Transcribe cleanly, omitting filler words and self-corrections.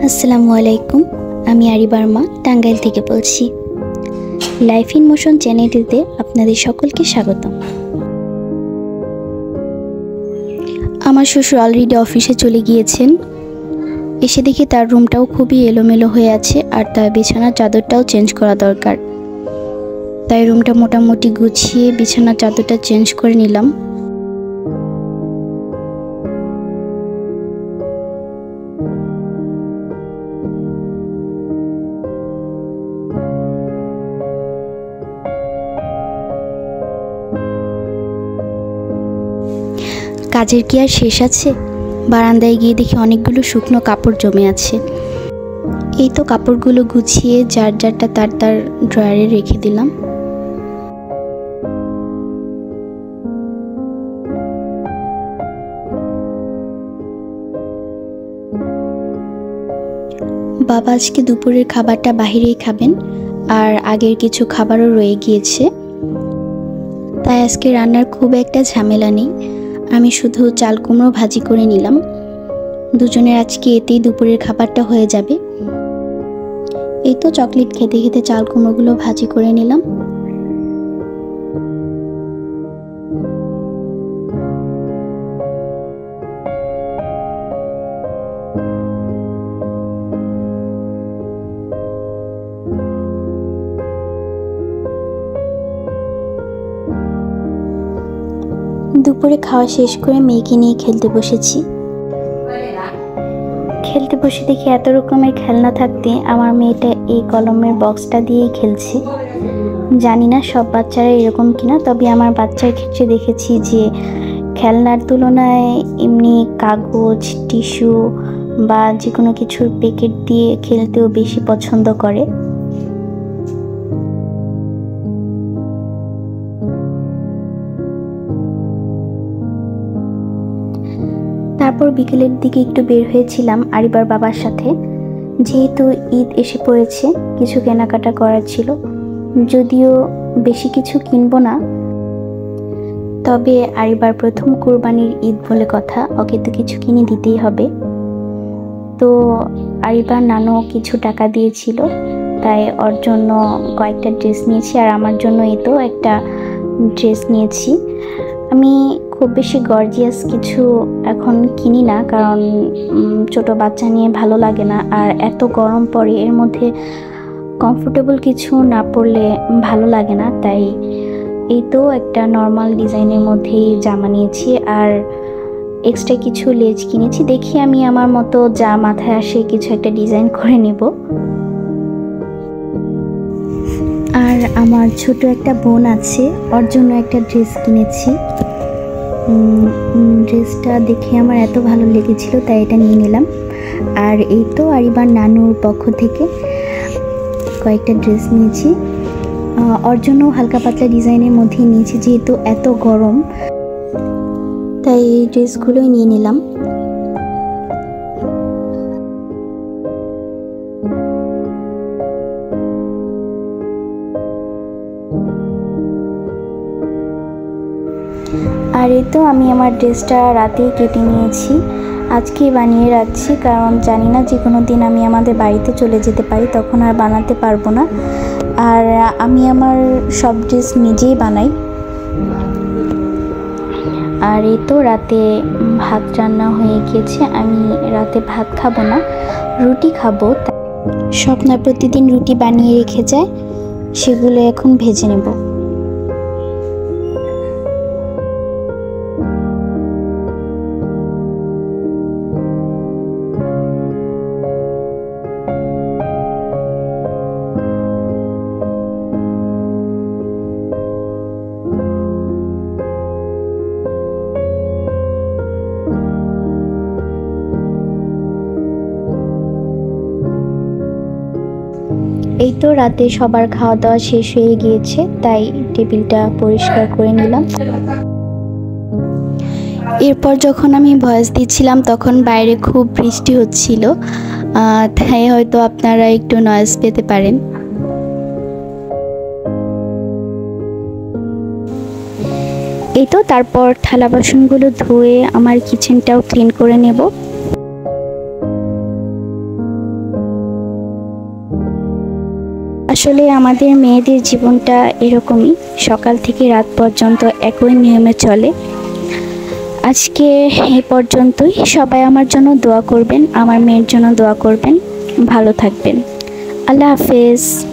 আসসালামু আলাইকুম। আমি আরিবার মা টাঙ্গাইল থেকে বলছি। লাইফ ইন মোশন চ্যানেলটিতে আপনাদের সকলকে স্বাগতম। আমার শ্বশুর অলরেডি অফিসে চলে গিয়েছেন। এসে দেখি তার রুমটাও খুবই এলোমেলো হয়ে আছে, আর তার বিছানার চাদরটাও চেঞ্জ করা দরকার। তাই রুমটা মোটামুটি গুছিয়ে বিছানার চাদরটা চেঞ্জ করে নিলাম। কাজের কি আর শেষ আছে? বারান্দায় গিয়ে দেখি অনেকগুলো শুকনো কাপড় জমে আছে। এই তো কাপড়গুলো গুছিয়ে যার যারটা তার ড্রয়ারে রেখে দিলাম। বাবা আজকে দুপুরের খাবারটা বাহিরেই খাবেন, আর আগের কিছু খাবারও রয়ে গিয়েছে, তাই আজকে রান্নার খুব একটা ঝামেলা নেই। আমি শুধু চাল কুমড়ো ভাজি করে নিলাম। দুজনের আজকে এতেই দুপুরের খাবারটা হয়ে যাবে। এই তো চকলেট খেতে খেতে চাল কুমড়োগুলো ভাজি করে নিলাম। দুপুরে খাওয়া শেষ করে মেয়েকে নিয়ে খেলতে বসেছি। খেলতে বসে দেখি এত রকমের খেলনা থাকতে আমার মেয়েটা এই কলমের বক্সটা দিয়েই খেলছে। জানি না সব বাচ্চারা এরকম কিনা, তবে আমার বাচ্চার ক্ষেত্রে দেখেছি যে খেলনার তুলনায় এমনি কাগজ, টিস্যু বা যে কোনো কিছুর প্যাকেট দিয়ে খেলতেও বেশি পছন্দ করে। তারপর বিকেলের দিকে একটু বের হয়েছিলাম আরিবার বাবার সাথে। যেহেতু ঈদ এসে পড়েছে, কিছু কেনাকাটা করার ছিল। যদিও বেশি কিছু কিনবো না, তবে আরিবার প্রথম কোরবানির ঈদ বলে কথা, ওকে তো কিছু কিনে দিতেই হবে। তো আরিবার নানু কিছু টাকা দিয়েছিল, তাই ওর জন্য কয়েকটা ড্রেস নিয়েছি, আর আমার জন্য এই তো একটা ড্রেস নিয়েছি। আমি খুব বেশি গর্জিয়াস কিছু এখন কিনি না, কারণ ছোট বাচ্চা নিয়ে ভালো লাগে না, আর এত গরম পড়ে, এর মধ্যে কমফোর্টেবল কিছু না পরলে ভালো লাগে না। তাই এই তো একটা নর্মাল ডিজাইনের মধ্যেই জামা নিয়েছি, আর এক্সট্রা কিছু লেজ কিনেছি। দেখি আমি আমার মতো যা মাথায় আসে কিছু একটা ডিজাইন করে নেব। আর আমার ছোট একটা বোন আছে, ওর জন্য একটা ড্রেস কিনেছি। ড্রেসটা দেখে আমার এত ভালো লেগেছিল, তাই এটা নিয়ে নিলাম। আর এই তো আরিবার নানুর পক্ষ থেকে কয়েকটা ড্রেস নিয়েছি। ওর জন্য হালকা পাতলা ডিজাইনের মধ্যেই নিয়েছি, যেহেতু এত গরম, তাই এই ড্রেসগুলোই নিয়ে নিলাম। আর এই তো আমি আমার ড্রেসটা রাতেই কেটে নিয়েছি, আজকেই বানিয়ে রাখছি, কারণ জানি না যে কোনো দিন আমি আমাদের বাড়িতে চলে যেতে পারি, তখন আর বানাতে পারবো না। আর আমি আমার সব ড্রেস নিজেই বানাই। আর এই তো রাতে ভাত রান্না হয়ে গিয়েছে। আমি রাতে ভাত খাবো না, রুটি খাবো। স্বপ্না প্রতিদিন রুটি বানিয়ে রেখে যায়, সেগুলো এখন ভেজে নেব। এই তো রাতে সবার খাওয়া দাওয়া শেষ হয়ে গিয়েছে, তাই টেবিলটা পরিষ্কার করে নিলাম। এরপর যখন আমি ভয়েস দিচ্ছিলাম তখন বাইরে খুব বৃষ্টি হচ্ছিল, তাই হয়তো আপনারা একটু নয়েজ পেতে পারেন। এই তো তারপর থালা বাসনগুলো ধুয়ে আমার কিচেনটাও ক্লিন করে নেব। আসলে আমাদের মেয়েদের জীবনটা এরকমই, সকাল থেকে রাত পর্যন্ত একই নিয়মে চলে। আজকে এই পর্যন্তই। সবাই আমার জন্য দোয়া করবেন, আমার মেয়ের জন্য দোয়া করবেন। ভালো থাকবেন। আল্লাহ হাফেজ।